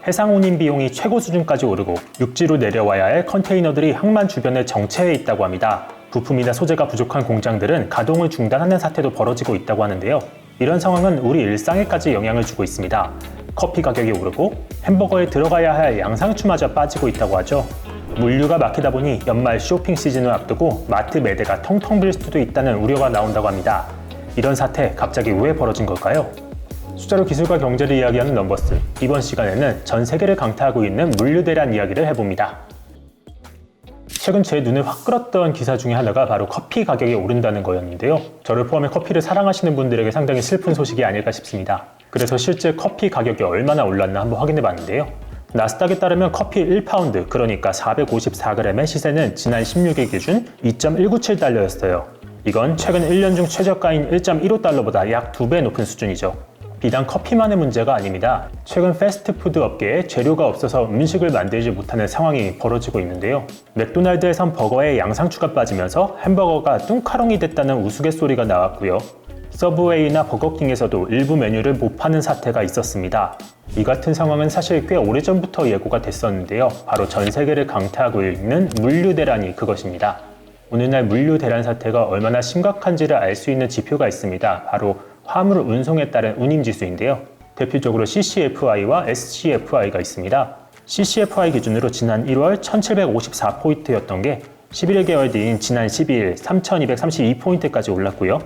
해상 운임 비용이 최고 수준까지 오르고 육지로 내려와야 할 컨테이너들이 항만 주변에 정체해 있다고 합니다. 부품이나 소재가 부족한 공장들은 가동을 중단하는 사태도 벌어지고 있다고 하는데요. 이런 상황은 우리 일상에까지 영향을 주고 있습니다. 커피 가격이 오르고 햄버거에 들어가야 할 양상추마저 빠지고 있다고 하죠. 물류가 막히다 보니 연말 쇼핑 시즌을 앞두고 마트 매대가 텅텅 빌 수도 있다는 우려가 나온다고 합니다. 이런 사태 갑자기 왜 벌어진 걸까요? 숫자로 기술과 경제를 이야기하는 넘버스. 이번 시간에는 전 세계를 강타하고 있는 물류 대란 이야기를 해봅니다. 최근 제 눈을 확 끌었던 기사 중에 하나가 바로 커피 가격이 오른다는 거였는데요. 저를 포함해 커피를 사랑하시는 분들에게 상당히 슬픈 소식이 아닐까 싶습니다. 그래서 실제 커피 가격이 얼마나 올랐나 한번 확인해 봤는데요. 나스닥에 따르면 커피 1파운드, 그러니까 454g의 시세는 지난 16일 기준 2.197달러였어요. 이건 최근 1년 중 최저가인 1.15달러보다 약 2배 높은 수준이죠. 비단 커피만의 문제가 아닙니다. 최근 패스트푸드 업계에 재료가 없어서 음식을 만들지 못하는 상황이 벌어지고 있는데요. 맥도날드에선 버거에 양상추가 빠지면서 햄버거가 뚱카롱이 됐다는 우스갯소리가 나왔고요. 서브웨이나 버거킹에서도 일부 메뉴를 못 파는 사태가 있었습니다. 이 같은 상황은 사실 꽤 오래전부터 예고가 됐었는데요. 바로 전 세계를 강타하고 있는 물류 대란이 그것입니다. 오늘날 물류 대란 사태가 얼마나 심각한지를 알 수 있는 지표가 있습니다. 바로 화물 운송에 따른 운임지수인데요. 대표적으로 CCFI와 SCFI가 있습니다. CCFI 기준으로 지난 1월 1754포인트였던 게 11개월 뒤인 지난 12일 3232포인트까지 올랐고요.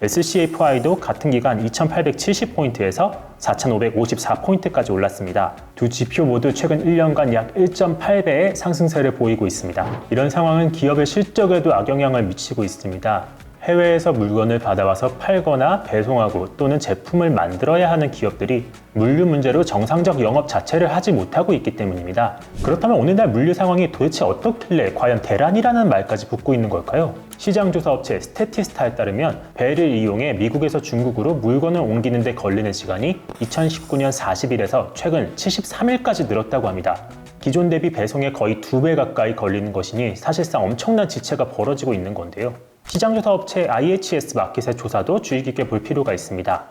SCFI도 같은 기간 2870포인트에서 4554포인트까지 올랐습니다. 두 지표 모두 최근 1년간 약 1.8배의 상승세를 보이고 있습니다. 이런 상황은 기업의 실적에도 악영향을 미치고 있습니다. 해외에서 물건을 받아와서 팔거나 배송하고 또는 제품을 만들어야 하는 기업들이 물류 문제로 정상적 영업 자체를 하지 못하고 있기 때문입니다. 그렇다면 오늘날 물류 상황이 도대체 어떻길래 과연 대란이라는 말까지 붙고 있는 걸까요? 시장조사 업체 스태티스타에 따르면 배를 이용해 미국에서 중국으로 물건을 옮기는 데 걸리는 시간이 2019년 40일에서 최근 73일까지 늘었다고 합니다. 기존 대비 배송에 거의 2배 가까이 걸리는 것이니 사실상 엄청난 지체가 벌어지고 있는 건데요. 시장조사 업체 IHS 마켓의 조사도 주의 깊게 볼 필요가 있습니다.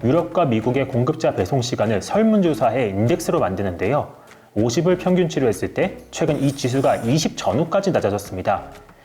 유럽과 미국의 공급자 배송 시간을 설문조사해 인덱스로 만드는데요. 50을 평균치로 했을 때 최근 이 지수가 20 전후까지 낮아졌습니다.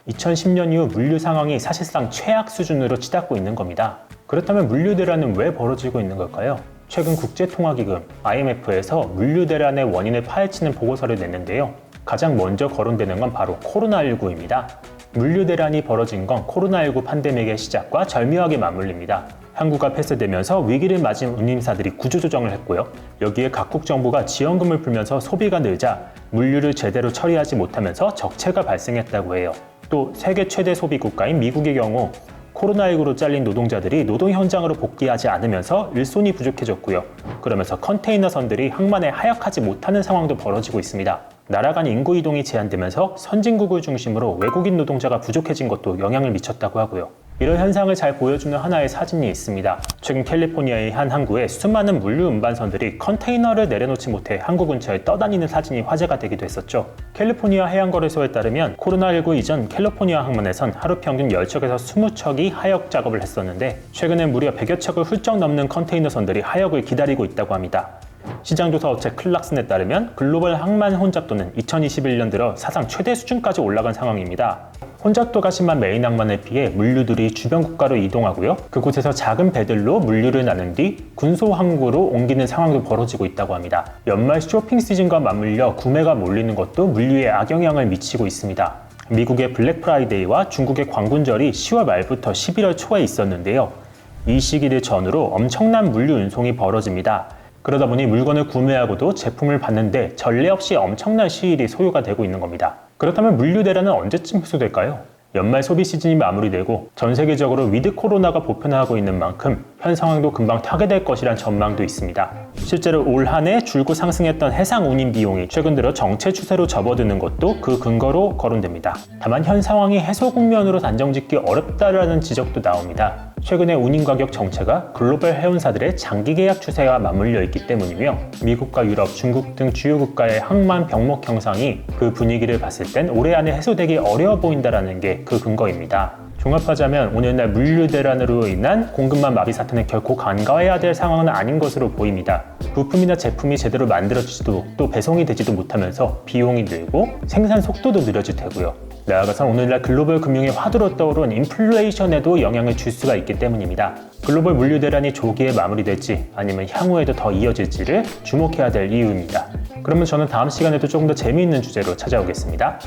2010년 이후 물류 상황이 사실상 최악 수준으로 치닫고 있는 겁니다. 그렇다면 물류 대란은 왜 벌어지고 있는 걸까요? 최근 국제통화기금 IMF에서 물류 대란의 원인을 파헤치는 보고서를 냈는데요. 가장 먼저 거론되는 건 바로 코로나19입니다. 물류 대란이 벌어진 건 코로나19 팬데믹의 시작과 절묘하게 맞물립니다. 항구가 폐쇄되면서 위기를 맞은 운임사들이 구조조정을 했고요. 여기에 각국 정부가 지원금을 풀면서 소비가 늘자 물류를 제대로 처리하지 못하면서 적체가 발생했다고 해요. 또 세계 최대 소비 국가인 미국의 경우 코로나19로 잘린 노동자들이 노동 현장으로 복귀하지 않으면서 일손이 부족해졌고요. 그러면서 컨테이너선들이 항만에 하역하지 못하는 상황도 벌어지고 있습니다. 나라 간 인구 이동이 제한되면서 선진국을 중심으로 외국인 노동자가 부족해진 것도 영향을 미쳤다고 하고요. 이런 현상을 잘 보여주는 하나의 사진이 있습니다. 최근 캘리포니아의 한 항구에 수많은 물류 운반선들이 컨테이너를 내려놓지 못해 항구 근처에 떠다니는 사진이 화제가 되기도 했었죠. 캘리포니아 해양거래소에 따르면 코로나19 이전 캘리포니아 항만에선 하루 평균 10척에서 20척이 하역 작업을 했었는데 최근에 무려 100여 척을 훌쩍 넘는 컨테이너선들이 하역을 기다리고 있다고 합니다. 시장조사 업체 클락슨에 따르면 글로벌 항만 혼잡도는 2021년 들어 사상 최대 수준까지 올라간 상황입니다. 혼잡도가 심한 메인 항만을 피해 물류들이 주변 국가로 이동하고요. 그곳에서 작은 배들로 물류를 나눈 뒤 군소 항구로 옮기는 상황도 벌어지고 있다고 합니다. 연말 쇼핑 시즌과 맞물려 구매가 몰리는 것도 물류에 악영향을 미치고 있습니다. 미국의 블랙 프라이데이와 중국의 광군절이 10월 말부터 11월 초에 있었는데요. 이 시기를 전후로 엄청난 물류 운송이 벌어집니다. 그러다 보니 물건을 구매하고도 제품을 받는데 전례 없이 엄청난 시일이 소요가 되고 있는 겁니다. 그렇다면 물류 대란은 언제쯤 해소될까요? 연말 소비 시즌이 마무리되고 전 세계적으로 위드 코로나가 보편화하고 있는 만큼 현 상황도 금방 타개될 것이란 전망도 있습니다. 실제로 올 한 해 줄곧 상승했던 해상 운임 비용이 최근 들어 정체 추세로 접어드는 것도 그 근거로 거론됩니다. 다만 현 상황이 해소 국면으로 단정짓기 어렵다라는 지적도 나옵니다. 최근의 운임 가격 정체가 글로벌 해운사들의 장기 계약 추세와 맞물려 있기 때문이며 미국과 유럽, 중국 등 주요 국가의 항만 병목 형상이 그 분위기를 봤을 땐 올해 안에 해소되기 어려워 보인다는 게 그 근거입니다. 종합하자면 오늘날 물류 대란으로 인한 공급망 마비 사태는 결코 간과해야 될 상황은 아닌 것으로 보입니다. 부품이나 제품이 제대로 만들어지지도 또 배송이 되지도 못하면서 비용이 늘고 생산 속도도 느려질 테고요. 나아가서 오늘날 글로벌 금융의 화두로 떠오른 인플레이션에도 영향을 줄 수가 있기 때문입니다. 글로벌 물류 대란이 조기에 마무리될지 아니면 향후에도 더 이어질지를 주목해야 될 이유입니다. 그러면 저는 다음 시간에도 조금 더 재미있는 주제로 찾아오겠습니다.